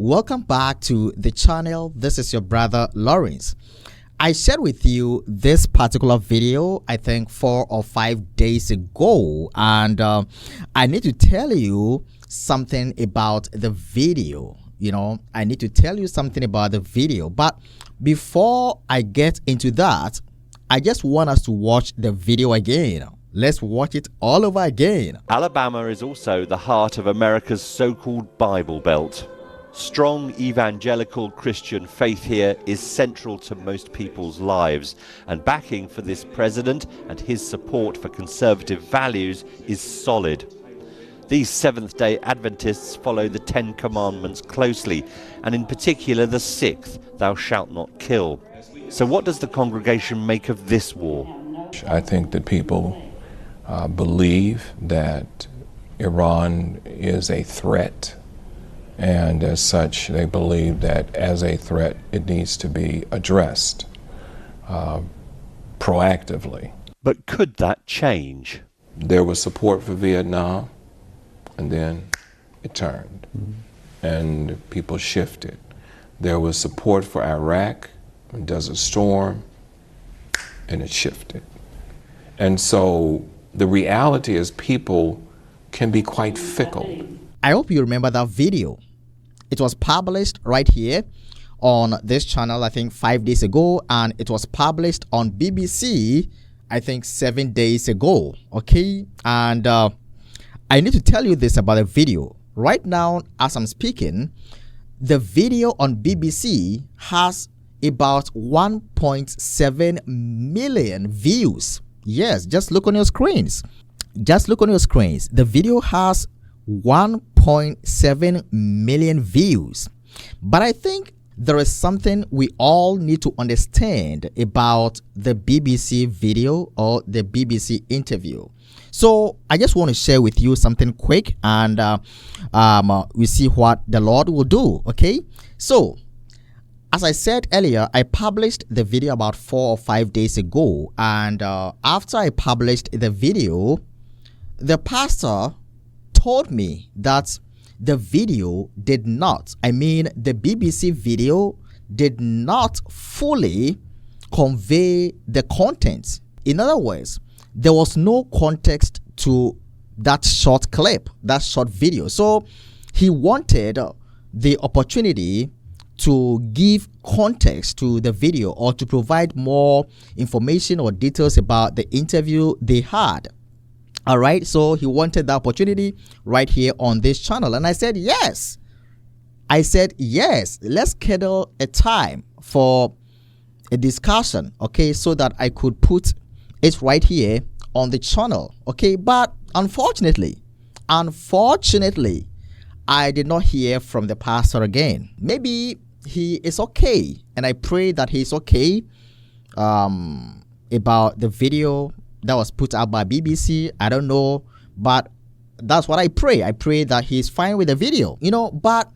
Welcome back to the channel. This is your brother Lawrence. I shared with you this particular video, I think 4 or 5 days ago, and I need to tell you something about the video. I need to tell you something about the video. But before I get into that, I just want us to watch the video again. Let's watch it all over again. Alabama is also the heart of America's so-called Bible Belt. Strong evangelical Christian faith here is central to most people's lives, and backing for this president and his support for conservative values is solid. These Seventh-day Adventists follow the 10 Commandments closely, and in particular the 6th, thou shalt not kill. So what does the congregation make of this war? I think that people believe that Iran is a threat, and as such they believe that as a threat it needs to be addressed proactively. But could that change? There was support for Vietnam, and then it turned, and people shifted. There was support for Iraq, and Desert Storm, and it shifted. And so the reality is people can be quite fickle. I hope you remember that video. It was published right here on this channel, I think 5 days ago, and it was published on BBC, I think 7 days ago. Okay, and I need to tell you this about the video. Right now, as I'm speaking, the video on BBC has about 1.7 million views. Yes, just look on your screens. Just look on your screens. The video has 1.7 million views. But I think there is something we all need to understand about the BBC video or the BBC interview. So I just want to share with you something quick, and we see what the Lord will do. Okay, so as I said earlier, I published the video about 4 or 5 days ago, and after I published the video, the pastor told me that the video did not, the BBC video did not fully convey the content. In other words, there was no context to that short clip, that short video. So he wanted the opportunity to give context to the video, or to provide more information or details about the interview they had. All right, so he wanted the opportunity right here on this channel, and I said yes. Let's schedule a time for a discussion, okay, so that I could put it right here on the channel. Okay, but unfortunately, I did not hear from the pastor again. Maybe he is okay, and I pray that he's okay about the video that was put out by BBC. I don't know, but that's what I pray. I pray that he's fine with the video, but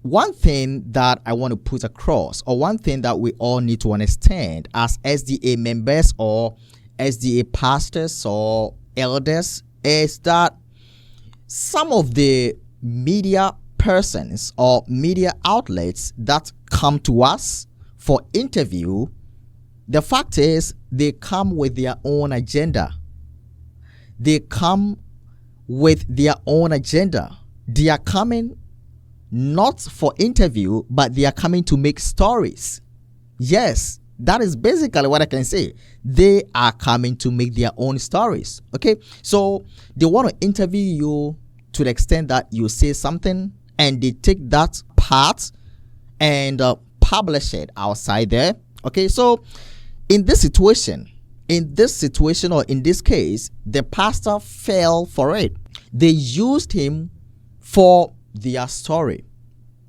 one thing that I want to put across, or one thing that we all need to understand as SDA members or SDA pastors or elders, is that some of the media persons or media outlets that come to us for interview, the fact is they come with their own agenda. They come with their own agenda. They are coming not for interview, but they are coming to make stories. Yes, that is basically what I can say. They are coming to make their own stories. Okay, so they want to interview you to the extent that you say something, and they take that part and publish it outside there. Okay, so in this situation, or in this case, the pastor fell for it. They used him for their story.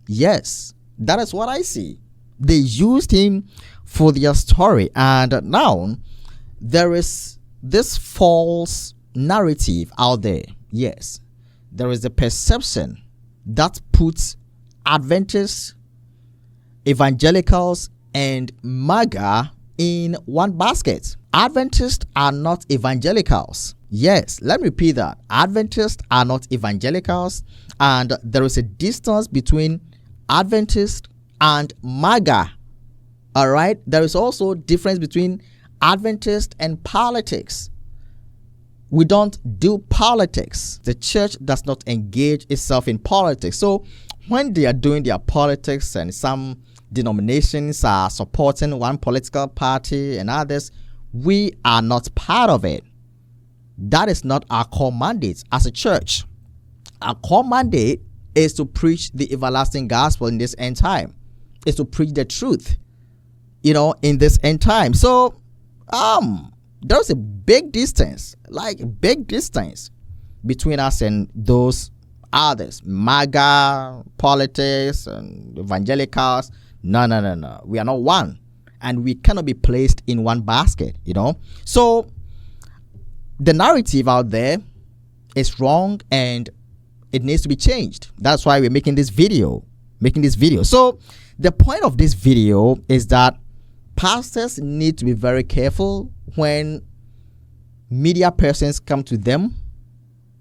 Yes, that is what I see. They used him for their story, and now there is this false narrative out there. Yes, there is a perception that puts Adventists, evangelicals, and MAGA in one basket. Adventists are not evangelicals. Yes, let me repeat that. Adventists are not evangelicals, and there is a distance between Adventist, and MAGA. All right. There is also difference between Adventist and politics. We don't do politics. The church does not engage itself in politics. So when they are doing their politics and some denominations are supporting one political party and others, we are not part of it. That is not our core mandate as a church. Our core mandate is to preach the everlasting gospel in this end time. Is to preach the truth, in this end time. So, there's a big distance between us and those others, MAGA, politics, and evangelicals. No. We are not one, and we cannot be placed in one basket. So the narrative out there is wrong, and it needs to be changed. That's why we're making this video. So the point of this video is that pastors need to be very careful when media persons come to them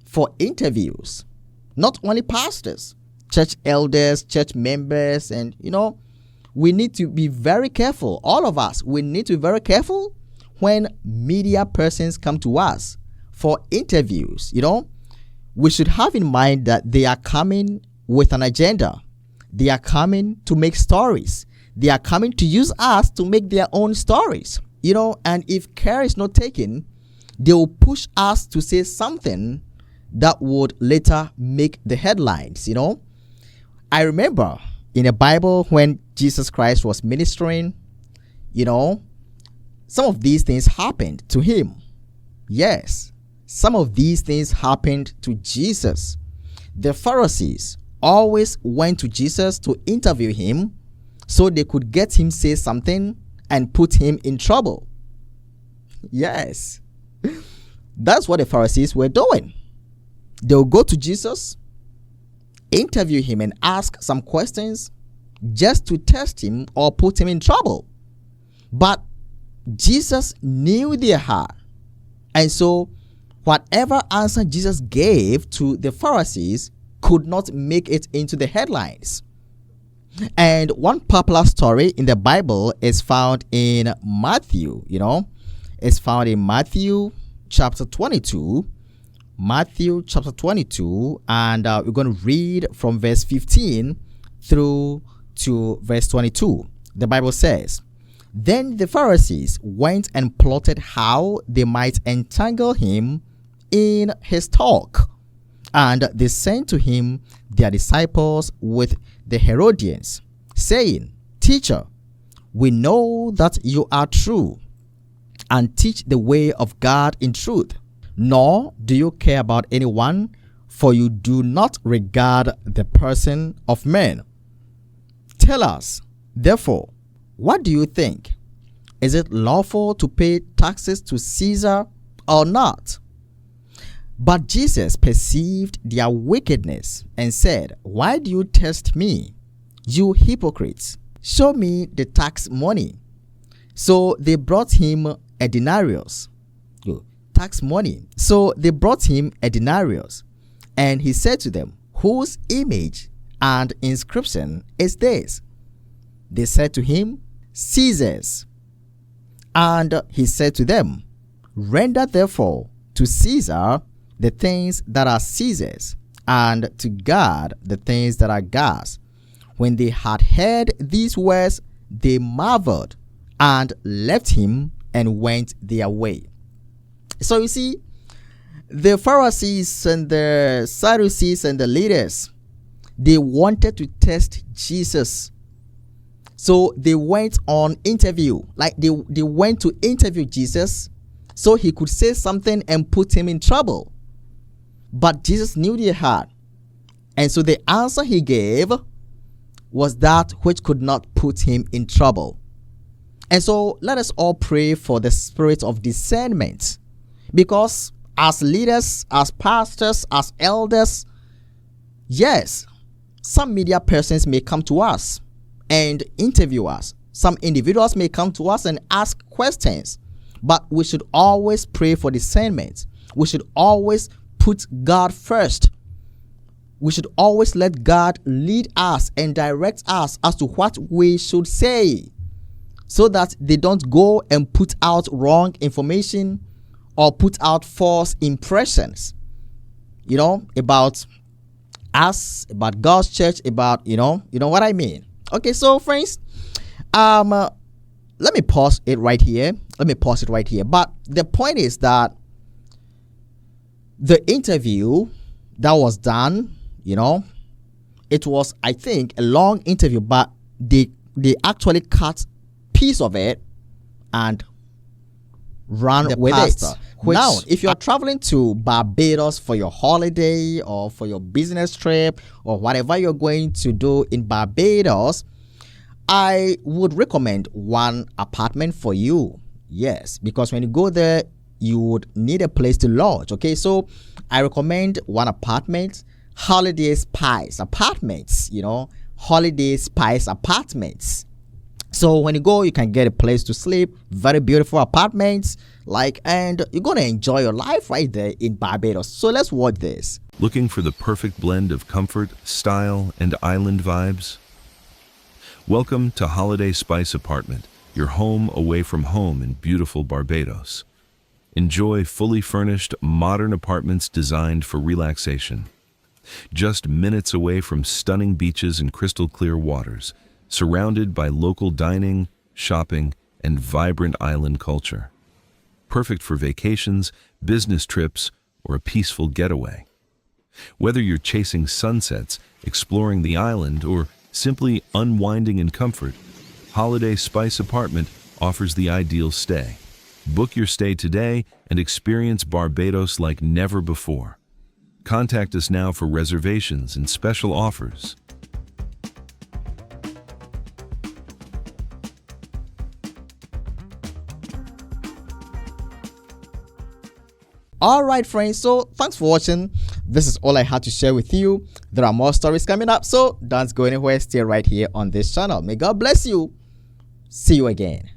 for interviews. Not only pastors, church elders, church members, and we need to be very careful. All of us, we need to be very careful when media persons come to us for interviews. We should have in mind that they are coming with an agenda. They are coming to make stories. They are coming to use us to make their own stories. And if care is not taken, they will push us to say something that would later make the headlines. I remember in the Bible when Jesus Christ was ministering, some of these things happened to him. Yes, some of these things happened to Jesus. The Pharisees always went to Jesus to interview him so they could get him say something and put him in trouble. Yes, that's what the Pharisees were doing. They'll go to Jesus, interview him, and ask some questions just to test him or put him in trouble. But Jesus knew their heart. And so whatever answer Jesus gave to the Pharisees could not make it into the headlines. And one popular story in the Bible is found in Matthew. It's found in Matthew chapter 22. Matthew chapter 22, and we're going to read from verse 15 through to verse 22. The Bible says, "Then the Pharisees went and plotted how they might entangle him in his talk. And they sent to him their disciples with the Herodians, saying, 'Teacher, we know that you are true, and teach the way of God in truth. Nor do you care about anyone, for you do not regard the person of men. Tell us, therefore, what do you think? Is it lawful to pay taxes to Caesar or not?' But Jesus perceived their wickedness and said, 'Why do you test me, you hypocrites? Show me the tax money.' So they brought him a denarius. Tax money. So they brought him a denarius, and he said to them, 'Whose image and inscription is this?' They said to him, 'Caesar's.' And he said to them, 'Render therefore to Caesar the things that are Caesar's, and to God the things that are God's.' When they had heard these words, they marveled and left him and went their way." So you see, the Pharisees and the Sadducees and the leaders, they wanted to test Jesus. So they went on interview, like they went to interview Jesus so he could say something and put him in trouble. But Jesus knew their heart. And so the answer he gave was that which could not put him in trouble. And so let us all pray for the spirit of discernment. Because as leaders, as pastors, as elders, yes, some media persons may come to us and interview us. Some individuals may come to us and ask questions. But we should always pray for discernment. We should always put God first. we should always let God lead us and direct us as to what we should say, so that they don't go and put out wrong information or put out false impressions, about us, about God's church, about, you know what I mean. Okay, so friends, let me pause it right here. But the point is that the interview that was done, it was, I think, a long interview, but they actually cut piece of it and run with it. Now, if you're traveling to Barbados for your holiday or for your business trip or whatever you're going to do in Barbados, I would recommend one apartment for you. Yes, because when you go there, you would need a place to lodge. Okay, so I recommend one apartment, Holiday Spice Apartments, Holiday Spice Apartments. So when you go, you can get a place to sleep, very beautiful apartments, and you're going to enjoy your life right there in Barbados. So let's watch this. Looking for the perfect blend of comfort, style, and island vibes? Welcome to Holiday Spice Apartment, your home away from home in beautiful Barbados. Enjoy fully furnished, modern apartments designed for relaxation. Just minutes away from stunning beaches and crystal clear waters, surrounded by local dining, shopping, and vibrant island culture. Perfect for vacations, business trips, or a peaceful getaway. Whether you're chasing sunsets, exploring the island, or simply unwinding in comfort, Holiday Spice Apartment offers the ideal stay. Book your stay today and experience Barbados like never before. Contact us now for reservations and special offers. All right, friends, so thanks for watching. This is all I had to share with you. There are more stories coming up, so don't go anywhere. Stay right here on this channel. May God bless you. See you again.